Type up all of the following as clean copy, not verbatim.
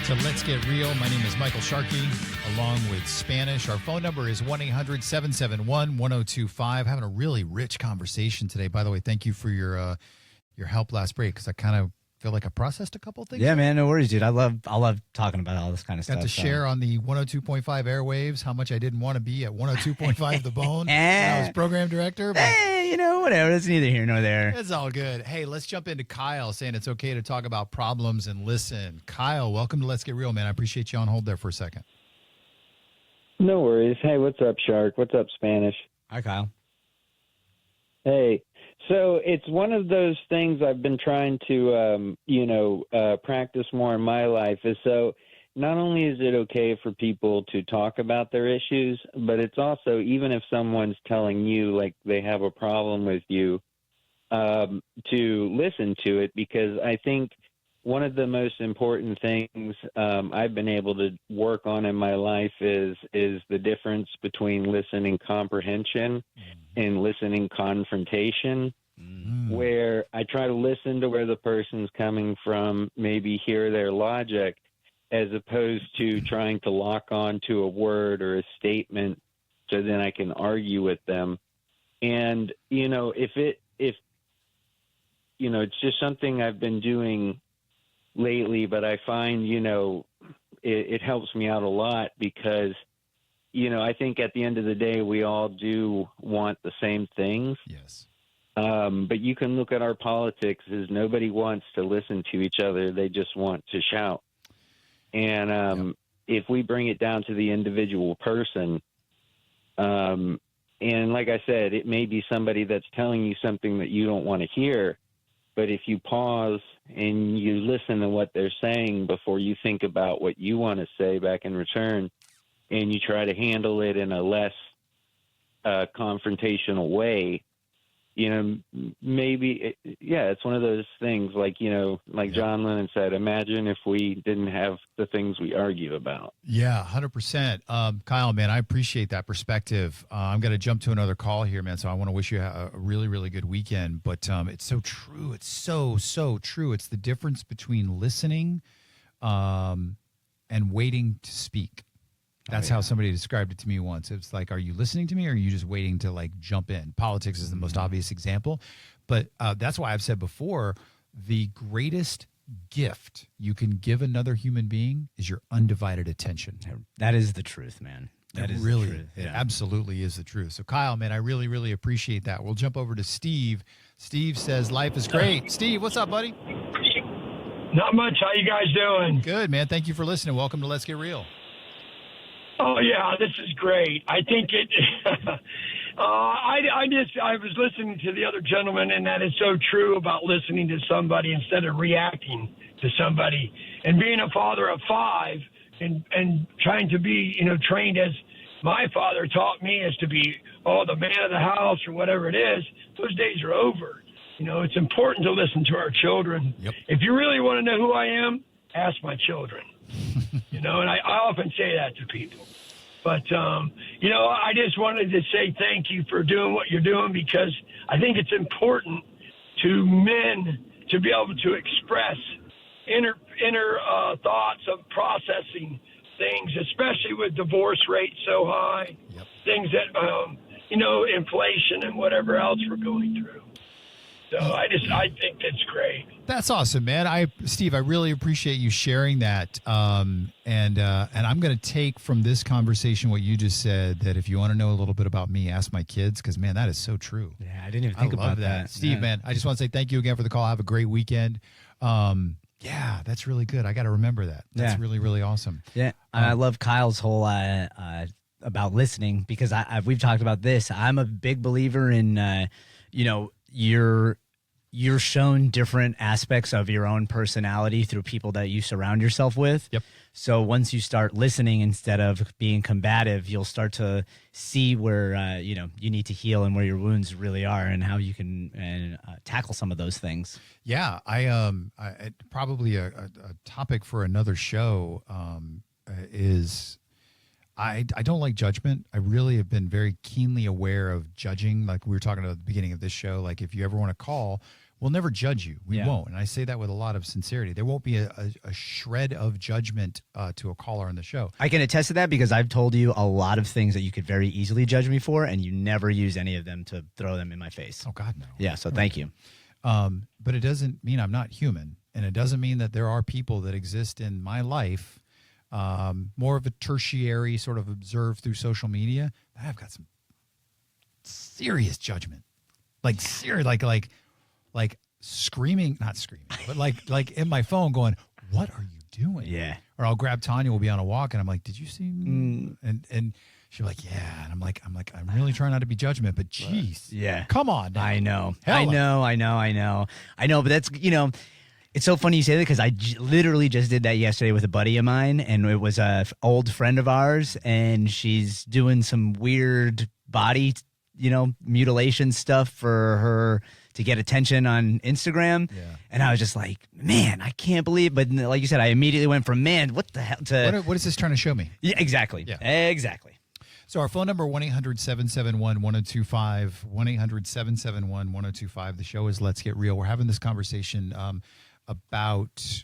to Let's Get Real. My name is Michael Sharkey, along with Spanish. Our phone number is 1-800-771-1025. Having a really rich conversation today. By the way, thank you for your help last break, because I kind of feel like I processed a couple things. Yeah, man, no worries, dude. I love talking about all this kind of stuff. Got to share on the 102.5 airwaves how much I didn't want to be at 102.5 The Bone when I was program director. But hey, whatever. That's neither here nor there. it's all good. Hey, let's jump into Kyle saying it's okay to talk about problems and listen. Kyle, welcome to Let's Get Real, man. I appreciate you on hold there for a second. No worries. Hey, what's up, Shark? What's up, Spanish? Hi, Kyle. Hey. So it's one of those things I've been trying to, practice more in my life. Is so not only is it okay for people to talk about their issues, but it's also, even if someone's telling you like they have a problem with you, to listen to it, because I think one of the most important things I've been able to work on in my life is the difference between listening comprehension and listening confrontation, where I try to listen to where the person's coming from, maybe hear their logic, as opposed to trying to lock on to a word or a statement so then I can argue with them. And, if it's just something I've been doing lately, but I find, it helps me out a lot, because, I think at the end of the day, we all do want the same things. Yes. But you can look at our politics as nobody wants to listen to each other. They just want to shout. And if we bring it down to the individual person, and like I said, it may be somebody that's telling you something that you don't want to hear, but if you pause and you listen to what they're saying before you think about what you want to say back in return, and you try to handle it in a less confrontational way, maybe, it's one of those things like, like John Lennon said, imagine if we didn't have the things we argue about. Yeah, 100%. Kyle, man, I appreciate that perspective. I'm going to jump to another call here, man, so I want to wish you a really, really good weekend. But it's so true. It's so, so true. It's the difference between listening and waiting to speak. That's how somebody described it to me once. It's like, are you listening to me, or are you just waiting to like jump in? Politics is the most obvious example. But that's why I've said before, the greatest gift you can give another human being is your undivided attention. That is the truth, man. That is really, the truth. it absolutely is the truth. So Kyle, man, I really, really appreciate that. We'll jump over to Steve. Steve says life is great. Steve, what's up, buddy? Not much. How you guys doing? Good, man. Thank you for listening. Welcome to Let's Get Real. Oh yeah, this is great. I think it. I was listening to the other gentleman, and that is so true about listening to somebody instead of reacting to somebody. And being a father of 5, and trying to be, trained as my father taught me, as to be the man of the house or whatever it is. Those days are over. It's important to listen to our children. Yep. If you really want to know who I am, ask my children. And I often say that to people. But, I just wanted to say thank you for doing what you're doing, because I think it's important to men to be able to express inner thoughts of processing things, especially with divorce rates so high, things that, inflation and whatever else we're going through. So I think that's great. That's awesome, man. Steve, I really appreciate you sharing that. And I'm going to take from this conversation what you just said, that if you want to know a little bit about me, ask my kids, because, man, that is so true. Yeah, I didn't even think about that. Steve, man, I just want to say thank you again for the call. Have a great weekend. Yeah, that's really good. I got to remember that. That's really, really awesome. Yeah, I love Kyle's whole about listening, because we've talked about this. I'm a big believer in, you're shown different aspects of your own personality through people that you surround yourself with. Yep. So once you start listening instead of being combative, you'll start to see where you need to heal, and where your wounds really are, and how you can tackle some of those things. Yeah, I probably a topic for another show is I don't like judgment. I really have been very keenly aware of judging. Like we were talking about at the beginning of this show, like if you ever want to call We'll never judge you. We Yeah. won't. And I say that with a lot of sincerity. There won't be a shred of judgment to a caller on the show. I can attest to that because I've told you a lot of things that you could very easily judge me for, and you never use any of them to throw them in my face. Oh, God, no. Yeah, so thank you. But it doesn't mean I'm not human. And it doesn't mean that there are people that exist in my life, more of a tertiary sort of observed through social media. I've got some serious judgment, like serious, like screaming, not screaming, but like in my phone going, what are you doing? Yeah. Or I'll grab Tanya, we'll be on a walk, and I'm like, did you see? And she'll be like, yeah. And I'm like, I'm really trying not to be judgment, but geez. Yeah. Come on now. I know. Hell, I know, but that's, it's so funny you say that because I literally just did that yesterday with a buddy of mine, and it was a old friend of ours, and she's doing some weird body, mutilation stuff for her to get attention on Instagram. Yeah. And I was just like, man, I can't believe, but like you said, I immediately went from, man, what the hell to. What is this trying to show me? Yeah, exactly. Yeah. Exactly. So our phone number, 1-800-771-1025, 1-800-771-1025. The show is Let's Get Real. We're having this conversation about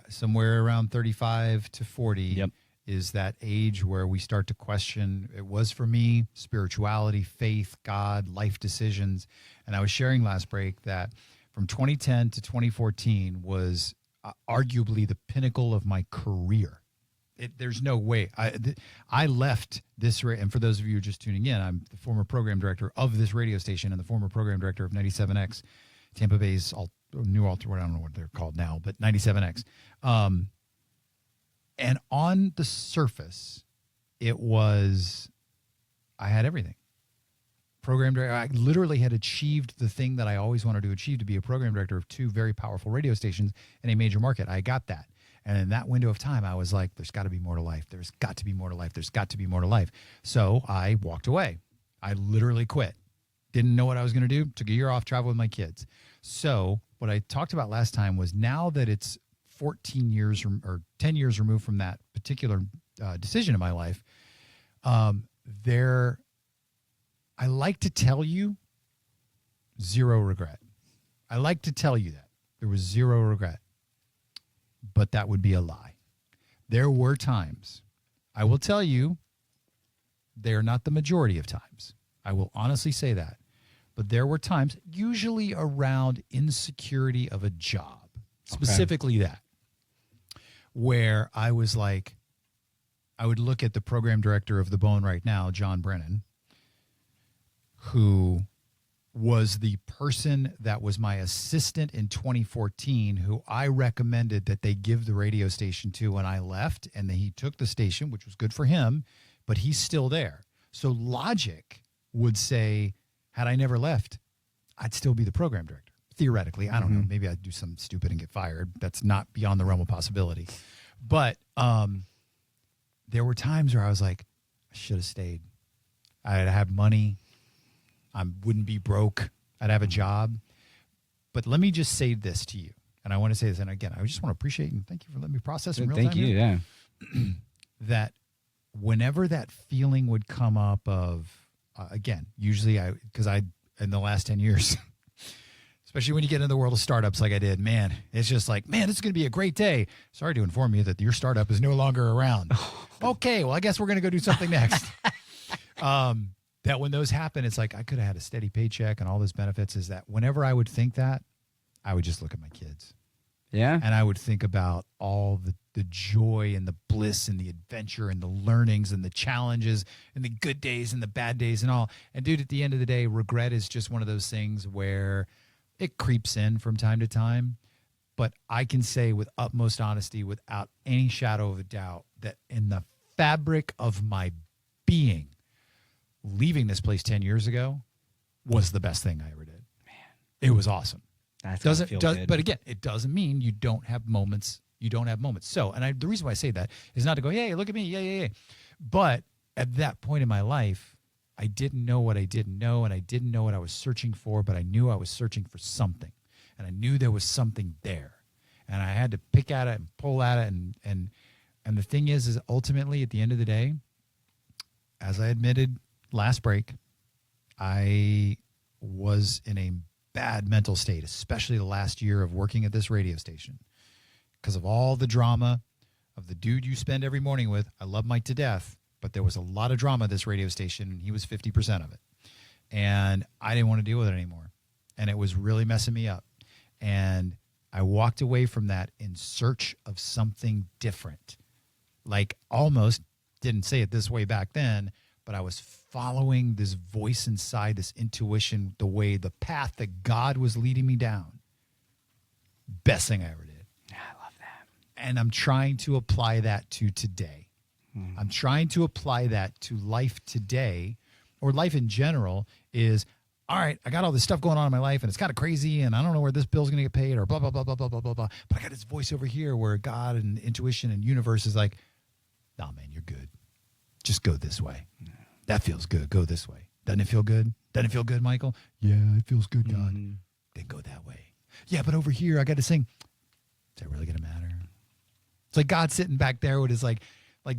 somewhere around 35 to 40 Yep. is that age where we start to question, it was for me, spirituality, faith, God, life decisions. And I was sharing last break that from 2010 to 2014 was arguably the pinnacle of my career. There's no way. I left this, and for those of you who are just tuning in, I'm the former program director of this radio station and the former program director of 97X, Tampa Bay's new alter. I don't know what they're called now, but 97X. And on the surface, it was, I had everything. Program director, I literally had achieved the thing that I always wanted to achieve, to be a program director of two very powerful radio stations in a major market. I got that. And in that window of time, I was like, there's got to be more to life. There's got to be more to life. There's got to be more to life. So I walked away. I literally quit. Didn't know what I was going to do. Took a year off, traveled with my kids. So what I talked about last time was, now that it's 14 years or 10 years removed from that particular decision in my life, I like to tell you zero regret. I like to tell you that there was zero regret, but that would be a lie. There were times, I will tell you, they are not the majority of times. I will honestly say that. But there were times, usually around insecurity of a job, specifically that, where I was like, I would look at the program director of The Bone right now, John Brennan, who was the person that was my assistant in 2014, who I recommended that they give the radio station to when I left, and then he took the station, which was good for him, but he's still there. So logic would say, had I never left, I'd still be the program director. Theoretically, I don't know. Maybe I'd do something stupid and get fired. That's not beyond the realm of possibility. But there were times where I was like, I should have stayed. I'd have money. I wouldn't be broke. I'd have a job. But let me just say this to you. And I want to say this. And again, I just want to appreciate and thank you for letting me process in real time. Thank you. here. Yeah. That whenever that feeling would come up of, again, usually because in the last 10 years, especially when you get into the world of startups like I did, man, it's just like, man, this is going to be a great day. Sorry to inform you that your startup is no longer around. Okay, well, I guess we're going to go do something next. That when those happen, it's like I could have had a steady paycheck and all those benefits. Is that whenever I would think that, I would just look at my kids. Yeah. And I would think about all the joy and the bliss and the adventure and the learnings and the challenges and the good days and the bad days and all. And dude, at the end of the day, regret is just one of those things where it creeps in from time to time. But I can say with utmost honesty, without any shadow of a doubt, that in the fabric of my being, leaving this place 10 years ago was the best thing I ever did. Man, it was awesome. But again, it doesn't mean you don't have moments. You don't have moments. So, and the reason why I say that is not to go, hey, look at me, yeah. But at that point in my life, I didn't know what I didn't know, and I didn't know what I was searching for, but I knew I was searching for something, and I knew there was something there, and I had to pick at it and pull at it, and the thing is ultimately at the end of the day, as I admitted last break, I was in a bad mental state, especially the last year of working at this radio station, because of all the drama of the dude you spend every morning with. I love Mike to death, but there was a lot of drama at this radio station, and he was 50% of it. And I didn't want to deal with it anymore. And it was really messing me up. And I walked away from that in search of something different. Like, almost, didn't say it this way back then, but I was following this voice inside, this intuition, the path that God was leading me down. Best thing I ever did. I love that. And I'm trying to apply that to today. I'm trying to apply that to life today, or life in general. Is, all right, I got all this stuff going on in my life, and it's kind of crazy, and I don't know where this bill's going to get paid, or blah, blah, blah, blah, blah, blah, blah, blah. But I got this voice over here where God and intuition and universe is like, no, man, you're good. Just go this way. That feels good. Go this way. Doesn't it feel good? Doesn't it feel good, Michael? Yeah, it feels good, God. Then go that way. Yeah, but over here, I got to sing. Is that really going to matter? It's like God sitting back there with his like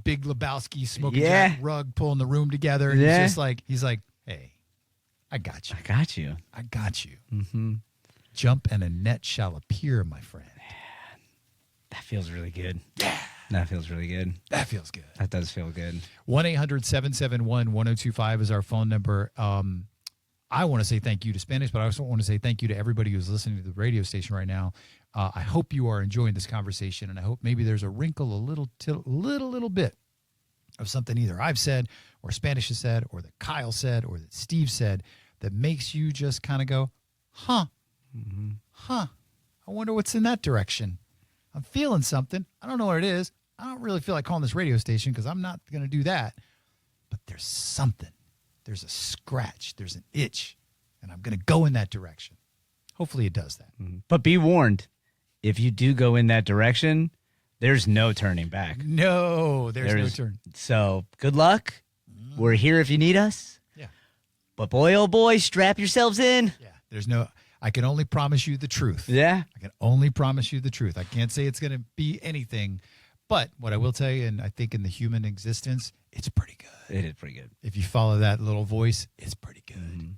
Big Lebowski smoking jack rug, pulling the room together. And he's like, hey, I got you. I got you. I got you. Jump and a net shall appear, my friend. That feels really good. Yeah. That feels really good. That feels good. That does feel good. 1-800-771-1025 is our phone number. I want to say thank you to Spanish, but I also want to say thank you to everybody who's listening to the radio station right now. I hope you are enjoying this conversation, and I hope maybe there's a wrinkle, a little bit of something either I've said or Spanish has said or that Kyle said or that Steve said that makes you just kind of go, huh, I wonder what's in that direction. I'm feeling something. I don't know what it is. I don't really feel like calling this radio station because I'm not going to do that. But there's something. There's a scratch. There's an itch. And I'm going to go in that direction. Hopefully it does that. But be warned, if you do go in that direction, there's no turning back. No, there's no turn. So good luck. We're here if you need us. Yeah. But boy, oh boy, strap yourselves in. Yeah. I can only promise you the truth. Yeah. I can only promise you the truth. I can't say it's going to be anything. But what I will tell you, and I think in the human existence, it's pretty good. It is pretty good. If you follow that little voice, it's pretty good.